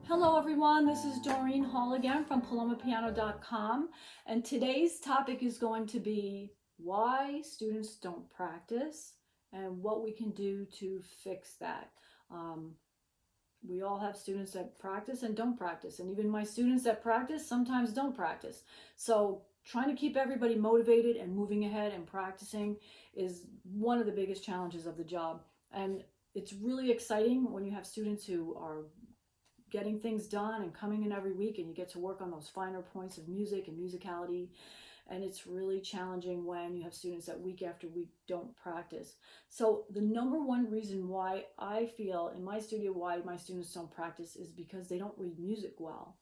Hello everyone, this is Doreen Hall again from palomapiano.com, and today's topic is going to be why students don't practice and what we can do to fix that. We all have students that practice and don't practice, and even my students that practice sometimes don't practice. So trying to keep everybody motivated and moving ahead and practicing is one of the biggest challenges of the job. And it's really exciting when you have students who are getting things done and coming in every week, and you get to work on those finer points of music and musicality. And it's really challenging when you have students that week after week don't practice. So the number one reason why I feel in my studio why my students don't practice is because they don't read music well.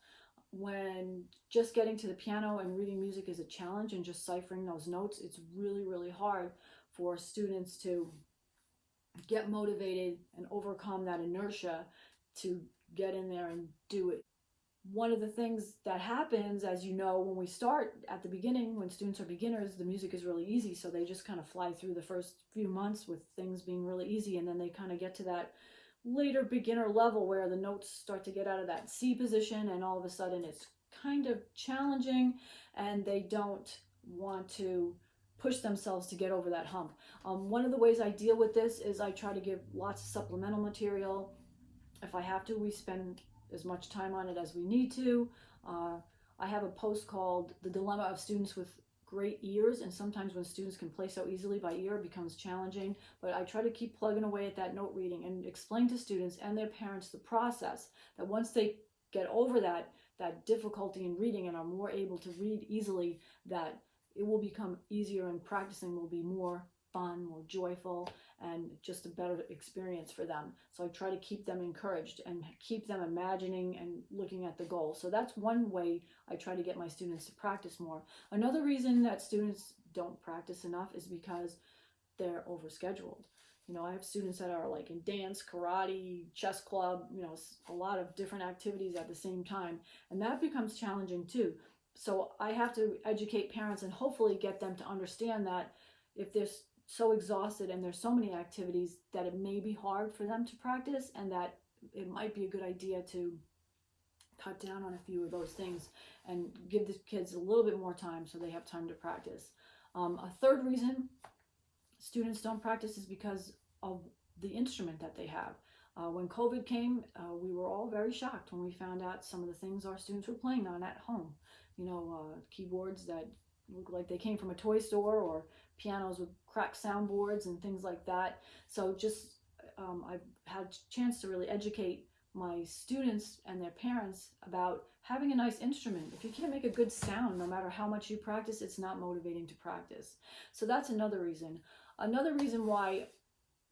When just getting to the piano and reading music is a challenge, and just ciphering those notes, it's really hard for students to get motivated and overcome that inertia to get in there and do it. One of the things that happens, as you know, when we start at the beginning, when students are beginners, the music is really easy, so they just kind of fly through the first few months with things being really easy, and then they kind of get to that later beginner level where the notes start to get out of that C position, and all of a sudden it's kind of challenging, and they don't want to push themselves to get over that hump. One of the ways I deal with this is I try to give lots of supplemental material. If I have to, we spend as much time on it as we need to. I have a post called The Dilemma of Students with Great Ears, and sometimes when students can play so easily by ear, it becomes challenging. But I try to keep plugging away at that note reading and explain to students and their parents the process, that once they get over that difficulty in reading and are more able to read easily, that it will become easier and practicing will be more fun, more joyful, and just a better experience for them. So I try to keep them encouraged and keep them imagining and looking at the goal. So that's one way I try to get my students to practice more. Another reason that students don't practice enough is because they're overscheduled. You know, I have students that are like in dance, karate, chess club, you know, a lot of different activities at the same time, and that becomes challenging too. So I have to educate parents and hopefully get them to understand that if they're so exhausted and there's so many activities, that it may be hard for them to practice, and that it might be a good idea to cut down on a few of those things and give the kids a little bit more time so they have time to practice. A third reason students don't practice is because of the instrument that they have. When COVID came, we were all very shocked when we found out some of the things our students were playing on at home. You know, keyboards that look like they came from a toy store, or pianos with cracked soundboards and things like that. So just I've had a chance to really educate my students and their parents about having a nice instrument. If you can't make a good sound, no matter how much you practice, it's not motivating to practice. So that's another reason. Another reason why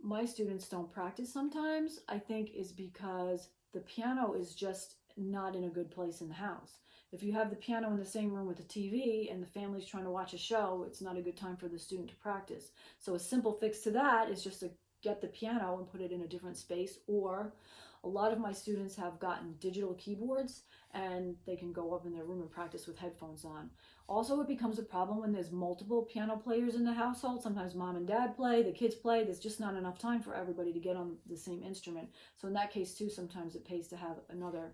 my students don't practice sometimes, I think, is because the piano is just not in a good place in the house. If you have the piano in the same room with the TV and the family's trying to watch a show, it's not a good time for the student to practice. So a simple fix to that is just to get the piano and put it in a different space. Or a lot of my students have gotten digital keyboards, and they can go up in their room and practice with headphones on. Also, it becomes a problem when there's multiple piano players in the household. Sometimes mom and dad play, the kids play. There's just not enough time for everybody to get on the same instrument. So in that case too, sometimes it pays to have another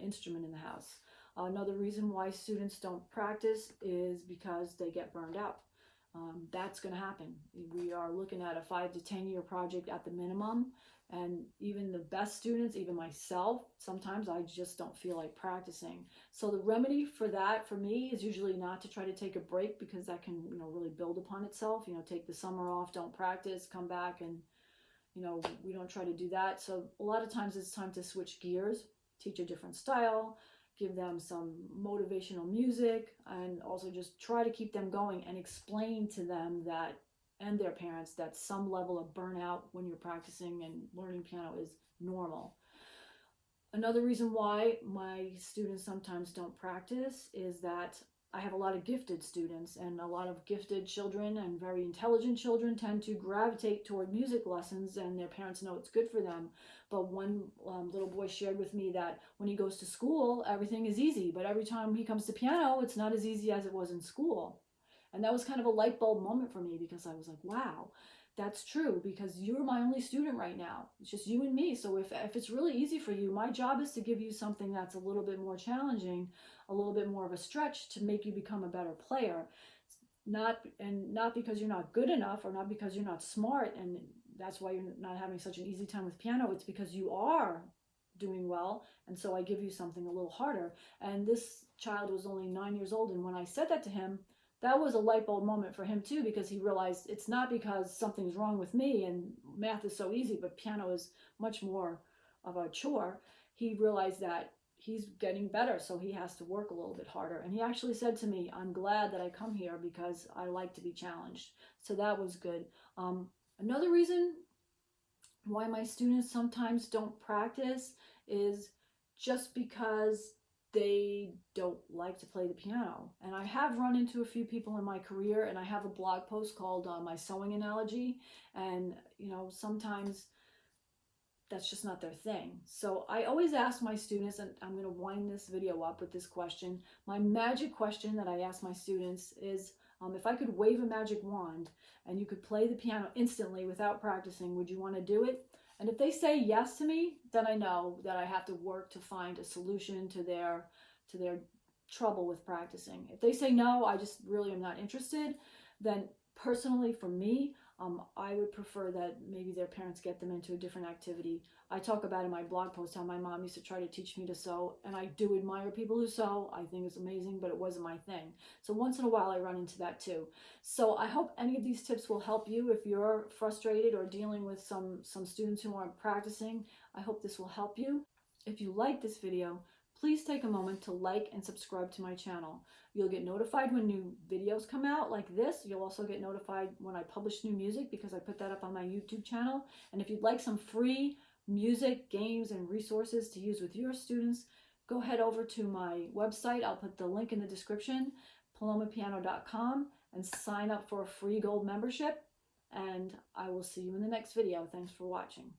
instrument in the house. Another reason why students don't practice is because they get burned out. That's going to happen. We are looking at a 5 to 10 year project at the minimum, and even the best students, even myself, sometimes I just don't feel like practicing. So the remedy for that for me is usually not to try to take a break, because that can, you know, really build upon itself. You know, take the summer off, don't practice, come back, and, you know, we don't try to do that. So a lot of times it's time to switch gears, teach a different style, give them some motivational music, and also just try to keep them going and explain to them that, and their parents, that some level of burnout when you're practicing and learning piano is normal. Another reason why my students sometimes don't practice is that I have a lot of gifted students, and a lot of gifted children and very intelligent children tend to gravitate toward music lessons, and their parents know it's good for them. But one little boy shared with me that when he goes to school, everything is easy, but every time he comes to piano, it's not as easy as it was in school. And that was kind of a light bulb moment for me, because I was like, wow, that's true, because you're my only student right now. It's just you and me. So if it's really easy for you, my job is to give you something that's a little bit more challenging, a little bit more of a stretch to make you become a better player. Not because you're not good enough, or not because you're not smart and that's why you're not having such an easy time with piano. It's because you are doing well, and so I give you something a little harder. And this child was only 9 years old, and when I said that to him, that was a light bulb moment for him too, because he realized it's not because something's wrong with me and math is so easy, but piano is much more of a chore. He realized that he's getting better, so he has to work a little bit harder. And he actually said to me, I'm glad that I come here because I like to be challenged. So that was good. Another reason why my students sometimes don't practice is just because they don't like to play the piano. And I have run into a few people in my career, and I have a blog post called My Sewing Analogy. And, sometimes that's just not their thing. So I always ask my students, and I'm going to wind this video up with this question. My magic question that I ask my students is, if I could wave a magic wand and you could play the piano instantly without practicing, would you want to do it? And if they say yes to me, then I know that I have to work to find a solution to their trouble with practicing. If they say no, I just really am not interested, then personally for me, I would prefer that maybe their parents get them into a different activity. I talk about in my blog post how my mom used to try to teach me to sew, and I do admire people who sew. I think it's amazing, but it wasn't my thing. So once in a while I run into that too. So I hope any of these tips will help you if you're frustrated or dealing with some students who aren't practicing. I hope this will help you. If you like this video, please take a moment to like and subscribe to my channel. You'll get notified when new videos come out like this. You'll also get notified when I publish new music, because I put that up on my YouTube channel. And if you'd like some free music, games, and resources to use with your students, go head over to my website. I'll put the link in the description, palomapiano.com, and sign up for a free gold membership. And I will see you in the next video. Thanks for watching.